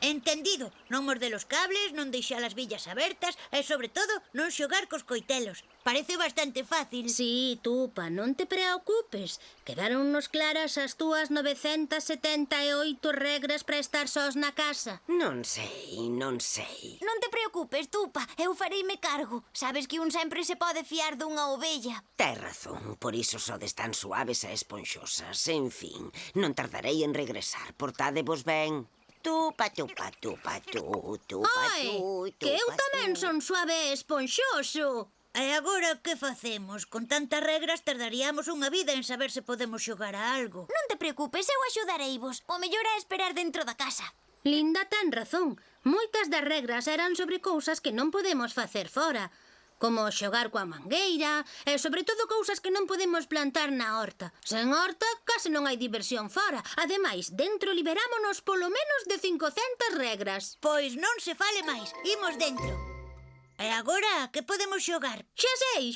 Entendido, non morder os cables, non deixar as billas abertas e, sobre todo, non xogar cos coitelos. Parece bastante fácil. Sí, Tupa, non te preocupes. Quedaronnos claras as túas 978 regras para estar sós na casa. Non sei. Non te preocupes, Tupa, eu fareime cargo. Sabes que un sempre se pode fiar dunha ovella. Tes razón, por iso sodes tan suaves e esponxosas. En fin, non tardarei en regresar. Portádevos ben. Tupa, tupa, tupa, tupa, Ai, que eu tamén son suave e esponxoso. E agora que facemos? Con tantas regras tardaríamos unha vida en saber se podemos xogar a algo. Non te preocupes, eu axudareivos. O mellor é esperar dentro da casa. Linda ten razón. Moitas das regras eran sobre cousas que non podemos facer fora, como xogar coa mangueira e, sobre todo, cousas que non podemos plantar na horta. Sen horta, case non hai diversión fora. Ademais, dentro liberámonos polo menos de 500 regras. Pois non se fale máis, imos dentro. E agora, que podemos xogar? Xa sei.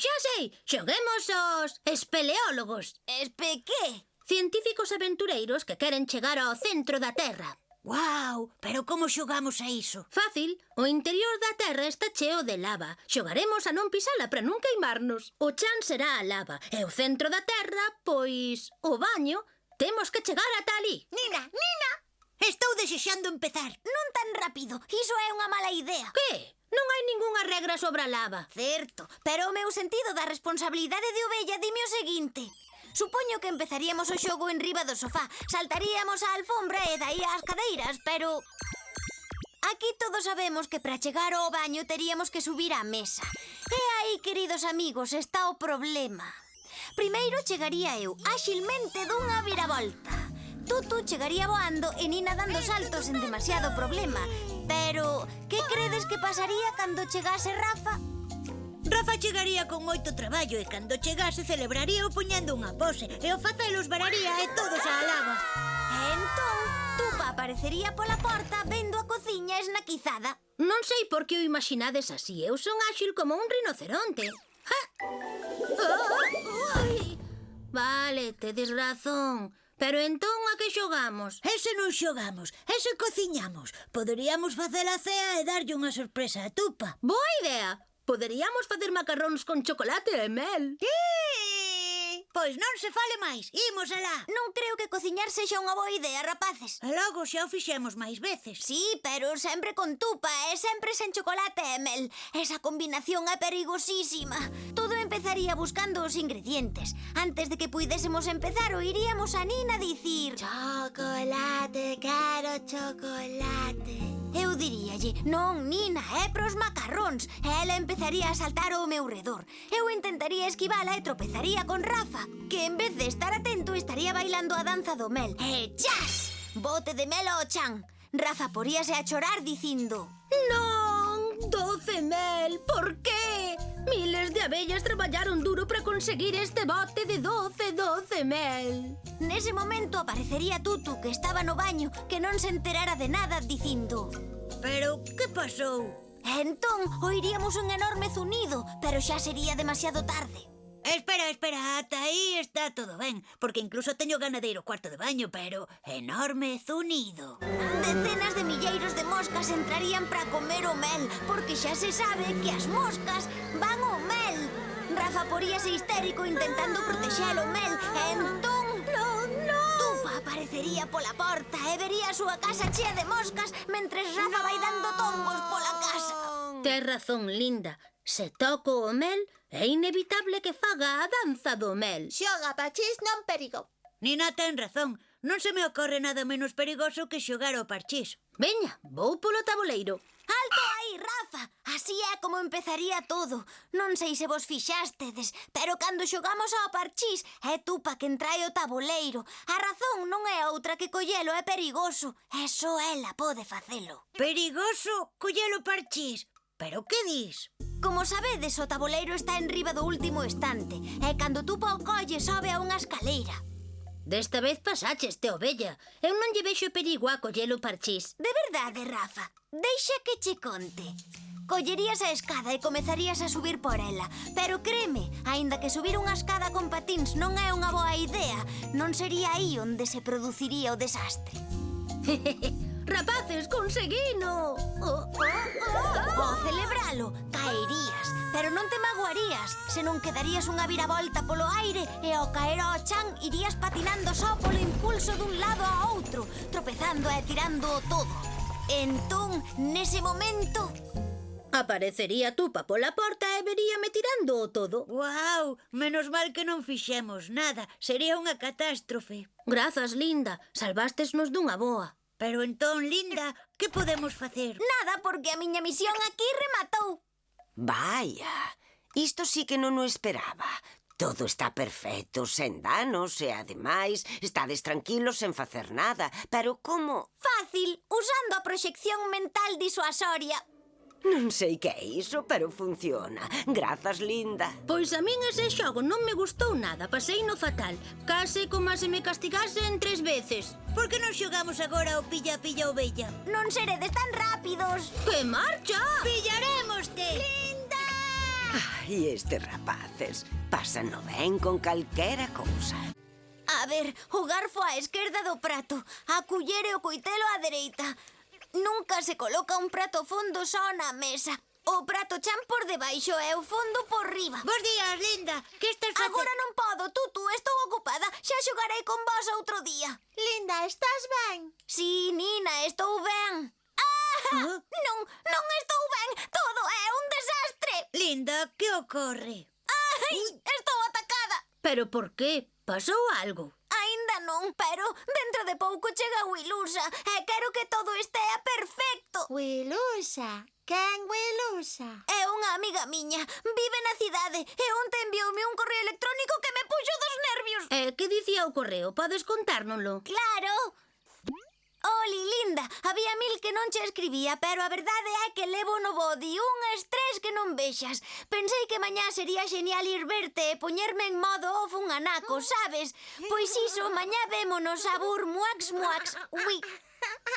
Xoguemos os espeleólogos. Que? Científicos aventureiros que queren chegar ao centro da Terra. Guau, pero como xogamos a iso? Fácil, o interior da Terra está cheo de lava. Xogaremos a non pisala para non queimarnos. O chan será a lava e o centro da Terra, pois, o baño. Temos que chegar ata ali. Nina! Estou desexando empezar. Non tan rápido, iso é unha mala idea. Que? Non hai ningunha regra sobre a lava. Certo, pero o meu sentido da responsabilidade de ovella dime o seguinte. Supoño que empezaríamos o xogo en riba do sofá, saltaríamos a alfombra e daí ás cadeiras, pero... Aquí todos sabemos que para chegar ao baño teríamos que subir á mesa. E aí, queridos amigos, está o problema. Primeiro chegaría eu, áxilmente dunha viravolta. Tutu chegaría voando e Nina dando saltos sen demasiado problema. Pero, que credes que pasaría cando chegase Rafa? Rafa chegaría con moito traballo e cando chegase celebraría o poñendo unha pose e o facelo vararía e todos á lava. E entón, Tupa aparecería pola porta vendo a cociña esnaquizada. Non sei por que o imaginades así. Eu son áxil como un rinoceronte. ¡Ja! Ai! Vale, tedes razón. Pero entón a que xogamos? Ese non xogamos, ese cociñamos. Poderíamos facer a cea e darlle unha sorpresa a Tupa. Boa idea. Poderíamos facer macarróns con chocolate e mel. Pois non se fale máis, imos alá. Non creo que cociñar sexa unha boa idea, rapaces. E logo xa o fixemos máis veces. Sí, pero sempre con Tupa e sempre sen chocolate e mel. Esa combinación é perigosísima. Todo empezaría buscando os ingredientes. Antes de que puidésemos empezar, oiríamos a Nina dicir: chocolate, quero chocolate. Eu diríalle: non, Nina, é pros macarróns. E ela empezaría a saltar ao meu redor. Eu intentaría esquivala e tropezaría con Rafa, que en vez de estar atento estaría bailando a danza do mel. E chas! Bote de mel ao chan. Rafa poríase a chorar dicindo: Non, 12 mel, por qué? Miles de abellas traballaron duro para conseguir este bote de 12 mel. Nese momento aparecería Tutu, que estaba no baño, que non se enterara de nada, dicindo: Pero, que pasou? E entón oiríamos un enorme zunido, pero xa sería demasiado tarde. Espera, ata aí está todo ben, porque incluso teño gana de ir ao cuarto de baño, pero enorme zunido. Decenas de milleiros de moscas entrarían para comer o mel, porque xa se sabe que as moscas van ao mel. Rafa poríase histérico intentando protexer o mel, e entón... Tupa aparecería pola porta e vería a súa casa chea de moscas mentres Rafa vai dando tombos pola casa. Tes razón, Linda. Se toco o mel, é inevitable que faga a danza do mel. Xoga, Parchís, non perigo. Nina ten razón. Non se me ocorre nada menos perigoso que xogar ao parchís. Veña, vou polo tabuleiro. Alto aí, Rafa! Así é como empezaría todo. Non sei se vos fixástedes, pero cando xogamos ao parchís é Tupa quen trae o tabuleiro. A razón non é outra que collelo é perigoso. E só ela pode facelo. Perigoso collelo parchís? Pero que dis? Como sabedes, o tabuleiro está en riba do último estante e cando Tupa o colle sobe a unha escaleira. Desta vez pasácheste, ovella. Eu non lle vexo perigo a collelo parchís. De verdade, Rafa. Deixa que che conte. Collerías a escada e comezarías a subir por ela. Pero créeme, aínda que subir unha escada con patíns non é unha boa idea, non sería aí onde se produciría o desastre. Rapaces, con conseguino! Ao celebralo, caerías, pero non te magoarías, senón que darías unha viravolta polo aire e ao caer ao chan irías patinando só polo impulso dun lado a outro, tropezando e tirando todo. Entón, nese momento... Aparecería Tupa pola porta e veríame tirando o todo. Guau, menos mal que non fixemos nada. Sería unha catástrofe. Grazas, Linda. Salvástesnos dunha boa. Pero entón, Linda, que podemos facer? Nada, porque a miña misión aquí rematou. Vaya, isto sí que non o esperaba. Todo está perfecto, sen danos e, ademais, estades tranquilos sen facer nada. Pero como? Fácil, usando a proxección mental disuasoria. Non sei que é iso, pero funciona. Grazas, Linda. Pois a min ese xogo non me gustou nada. Pasei no fatal. Case como se me castigasen 3 veces. Por que non xogamos agora ao pilla-pilla ovella? Non seredes tan rápidos. ¡Que marcha! Pillarémoste! ¡Linda! Ai, estes rapaces pásano ben con calquera cousa. A ver, o garfo á esquerda do prato, a culler e o coitelo á dereita. Nunca se coloca un prato fondo só na mesa. O prato chan por debaixo e o fondo por riba. Bos días, Linda. Que estás facendo? Agora non podo, Tutu, estou ocupada. Xa xogarei con vos outro día. Linda, estás ben? Sí, Nina, estou ben. Ah! Non estou ben. Todo é un desastre. Linda, que ocorre? Ai, estou atacada. Pero por qué? Pasou algo? Aínda non, pero dentro de pouco chega Wilusa e quero que todo estea perfecto. Wilusa. Quen Wilusa? É unha amiga miña, vive na cidade e onte envioume un correo electrónico que me puxo dos nervios. Que dicía o correo? Podes contárnoslo? Claro. Oli, Linda, había mil que non che escribía, pero a verdade é que levo no body un estrés que non vexas. Pensei que mañá sería genial ir verte e poñerme en modo off un anaco, sabes? Pois iso, mañá vémonos a bur muax muax, ui.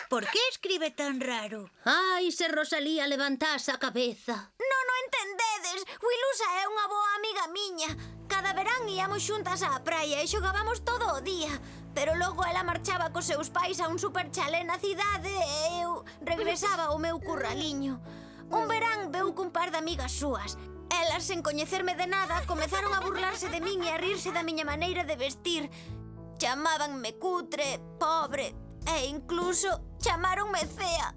Por que escribe tan raro? Ai, se Rosalía levantase a cabeza. Non o entendedes. Wilusa é unha boa amiga miña. Cada verán íamos xuntas á praia e xogábamos todo o día. Pero logo ela marchaba cos seus pais a un super chalé na cidade e eu regresaba ao meu curraliño. Un verán veu cun par de amigas súas. Elas, sen coñecerme de nada, comezaron a burlarse de min e a rirse da miña maneira de vestir. Chamábanme cutre, pobre e incluso chamáronme fea.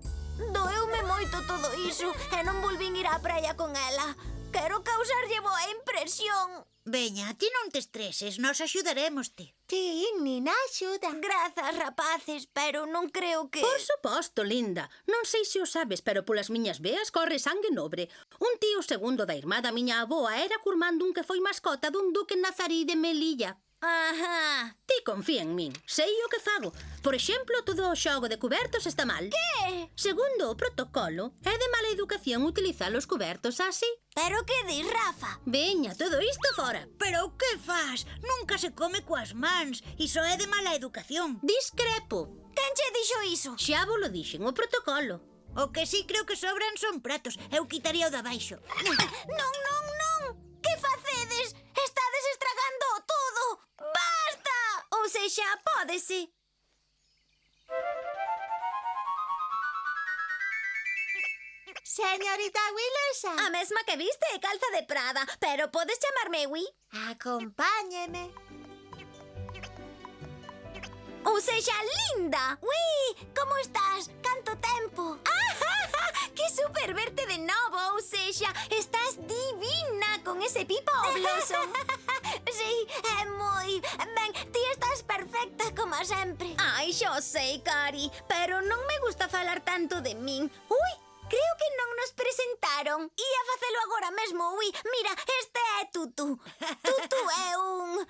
Doeume moito todo iso e non volvín ir á praia con ela. Quero causarlle boa impresión. Veña, ti non te estreses, nos axudarémoste. Sí, Nina, axuda. Grazas, rapaces, pero non creo que... Por suposto, Linda. Non sei se o sabes, pero polas miñas veas corre sangue nobre. Un tío segundo da irmá da miña avoa era curmando un que foi mascota dun duque nazarí de Melilla. Ajá. Ti confía en min. Sei o que fago. Por exemplo, todo o xogo de cubertos está mal. Que? Segundo o protocolo, é de mala educación utilizar os cubertos así. Pero que dis, Rafa? Veña, todo isto fora. Pero que fas? Nunca se come coas mans. Iso é de mala educación. Discrepo. Quen che dixo iso? Xa vos lo dixen, o protocolo. O que sí creo que sobran son pratos. Eu quitaría o de abaixo. Non. Que facedes? Estades estragando todo. Basta! Ou sexa, pódese. Señorita Wilusa. A mesma que viste é calza de Prada, pero podes chamarme Wi? Acompáñeme. Ou sexa, Linda. Ui, como estás? Canto tempo? Que super verte de novo, ou sexa, estás divina con ese pipa ao bluso. Sí, é moi... Ben, ti estás perfecta como sempre. Ai, xo sei, Cari, pero non me gusta falar tanto de min. Ui, creo que non nos presentaron. Ia facelo agora mesmo, ui. Mira, este é Tutu. Tutu é un...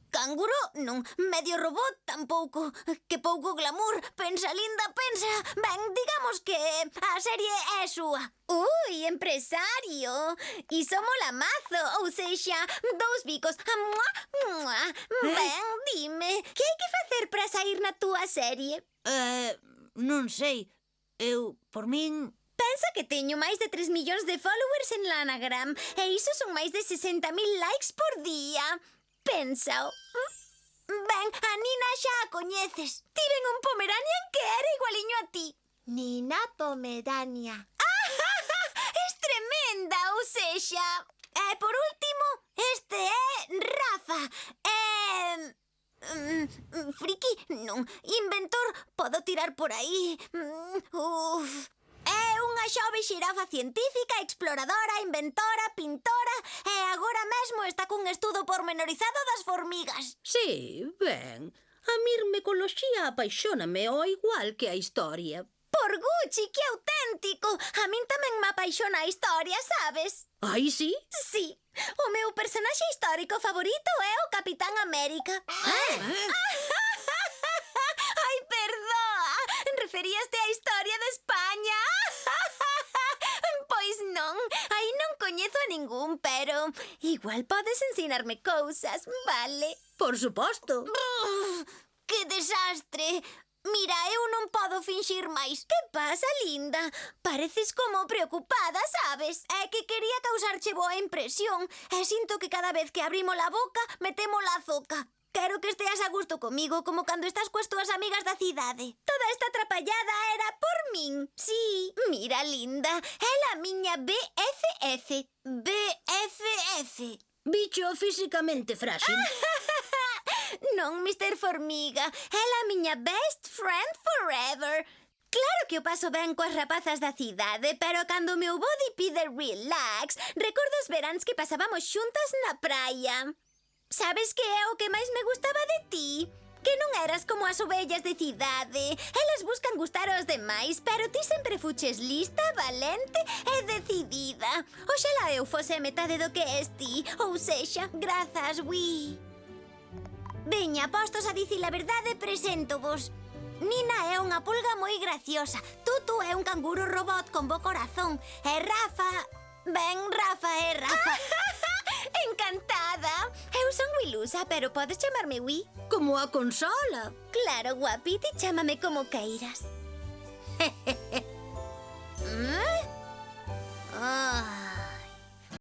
Canguro? Non. Medio robot? Tampouco. Que pouco glamour. Pensa, Linda, pensa. Ben, digamos que a serie é súa. Ui, empresario. Iso mola mazo. Ou sexa, 2 bicos. Ben, dime, que hai que facer para sair na túa serie? Non sei. Eu, por min... Pensa que teño máis de 3 millóns de followers en Lanagram e iso son máis de 60.000 likes por día. Pénsao. Ben, a Nina xa a coñeces. Tiven un Pomeranian que era igualiño a ti. Nina Pomerania. Es tremenda, ou sexa. E por último, este é Rafa. Friki, non. Inventor, podo tirar por aí. É unha xove xirafa científica, exploradora, inventora, pintora e agora mesmo está cun estudo pormenorizado das formigas. Sí, ben. A mir micoloxía apaixóname ao igual que a historia. Por Gucci, que auténtico! A min tamén me apaixona a historia, sabes? Ai, sí? Sí, o meu personaxe histórico favorito é o Capitán América. Ai, perdoa! Referíaste á historia de España? Pois non, aí non coñezo a ningún, pero igual podes ensinarme cousas, vale? Por suposto. Que desastre! Mira, eu non podo finxir máis. Que pasa, linda? Pareces como preocupada, sabes? É que quería causarche boa impresión e sinto que cada vez que abrimos a boca metemos a zoca. Quero que esteas a gusto comigo como cando estás coas túas amigas da cidade. Toda esta atrapallada era por min. Sí, mira, linda, ela a miña BFF. BFF. Bicho físicamente frágil. Non, Mr. Formiga, ela a miña best friend forever. Claro que o paso ben coas rapazas da cidade, pero cando o meu body pide relax, recordo os veráns que pasábamos xuntas na praia. Sabes que é o que máis me gustaba de ti? Que non eras como as ovellas de cidade. Elas buscan gustar aos demais, pero ti sempre fuches lista, valente e decidida. Oxalá eu fose a metade do que és ti, ou sexa, grazas, Wii. Veña, postos a dicir a verdade, preséntovos. Nina é unha pulga moi graciosa. Tutu é un canguro robot con bo corazón. E Rafa... Ben, Rafa é Rafa. Encantada. Eu son Wilusa, pero podes chamarme Wii. Como a consola. Claro, guapi, ti chámame como queiras. Ah.